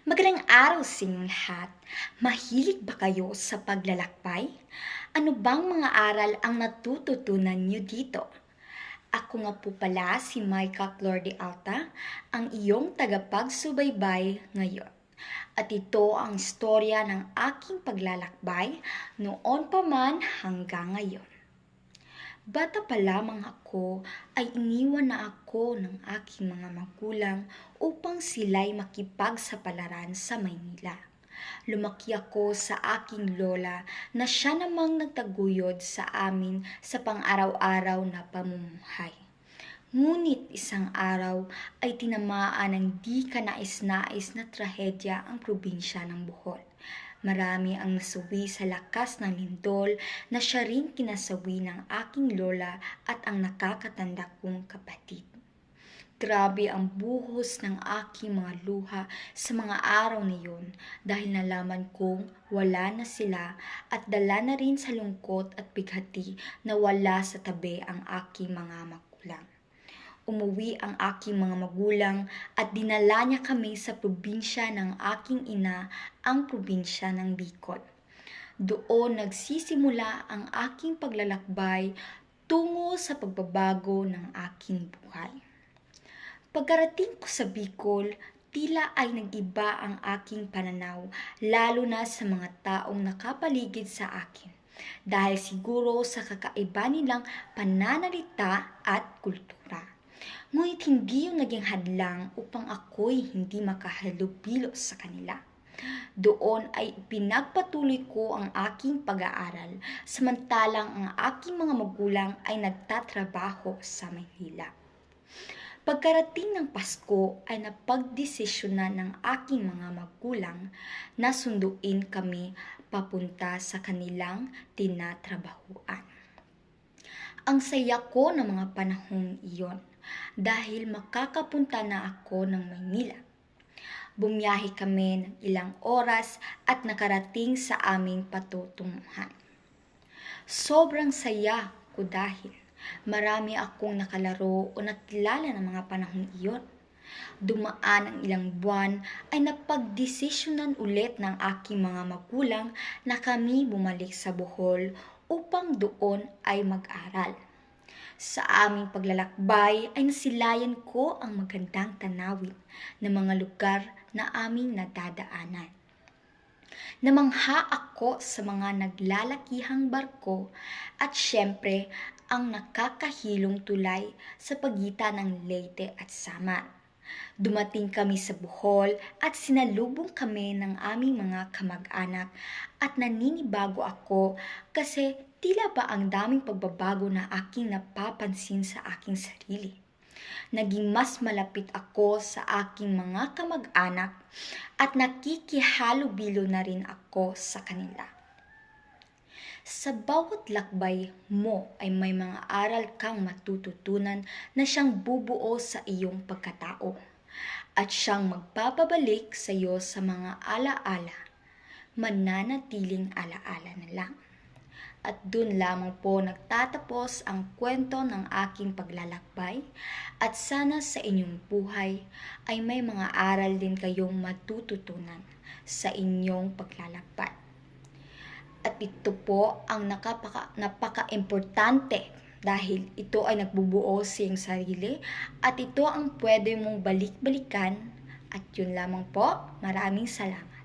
Magandang araw sa inyong lahat. Mahilig ba kayo sa paglalakbay? Ano bang mga aral ang natututunan niyo dito? Ako nga po pala si Maika Flor de Alta, ang iyong tagapagsubaybay ngayon. At ito ang istorya ng aking paglalakbay noon pa man hanggang ngayon. Bata pa lamang ako ay iniwan na ako ng aking mga magulang upang sila'y makipagsapalaran sa Maynila. Lumaki ako sa aking lola na siya namang nagtaguyod sa amin sa pang-araw-araw na pamumuhay. Ngunit isang araw ay tinamaan ng di kanais-nais na trahedya ang probinsya ng Bohol. Marami ang nasawi sa lakas ng lindol na siya rin kinasawi ng aking lola at ang nakakatanda kong kapatid. Grabe ang buhos ng aking mga luha sa mga araw na yun dahil nalaman kong wala na sila at dala na rin sa lungkot at bighati na wala sa tabi ang aking mga magulang. Umuwi ang aking mga magulang at dinala niya kami sa probinsya ng aking ina, ang probinsya ng Bicol. Doon nagsisimula ang aking paglalakbay tungo sa pagbabago ng aking buhay. Pagkarating ko sa Bicol, tila ay nag-iba ang aking pananaw, lalo na sa mga taong nakapaligid sa akin. Dahil siguro sa kakaiba nilang pananalita at kultura. Ngunit hindi yung naging hadlang upang ako'y hindi makahalubilo sa kanila. Doon ay pinagpatuloy ko ang aking pag-aaral, samantalang ang aking mga magulang ay nagtatrabaho sa Maynila. Pagkarating ng Pasko ay napagdesisyonan ng aking mga magulang na sunduin kami papunta sa kanilang tinatrabahuan. Ang saya ko ng mga panahong iyon dahil makakapunta na ako ng Maynila. Bumiyahe kami ng ilang oras at nakarating sa aming patutunguhan. Sobrang saya ko dahil marami akong nakalaro o nakilala ng mga panahong iyon. Dumaan ang ilang buwan ay napagdesisyonan ulit ng aking mga magulang na kami bumalik sa Bohol upang doon ay mag-aral. Sa aming paglalakbay ay nasilayan ko ang magandang tanawin ng mga lugar na aming nadadaanan. Namangha ako sa mga naglalakihang barko at syempre ang nakakahilong tulay sa pagitan ng Leyte at Samar. Dumating kami sa Bohol at sinalubong kami ng aming mga kamag-anak at naninibago ako kasi tila ba ang daming pagbabago na aking napapansin sa aking sarili. Naging mas malapit ako sa aking mga kamag-anak at nakikihalubilo na rin ako sa kanila. Sa bawat lakbay mo ay may mga aral kang matututunan na siyang bubuo sa iyong pagkatao at siyang magpapabalik sa iyo sa mga alaala, mananatiling alaala na lang. At dun lamang po nagtatapos ang kwento ng aking paglalakbay at sana sa inyong buhay ay may mga aral din kayong matututunan sa inyong paglalakbay. At ito po ang napaka-importante dahil ito ay nagbubuo sa iyong sarili at ito ang pwede mong balik-balikan at yun lamang po. Maraming salamat.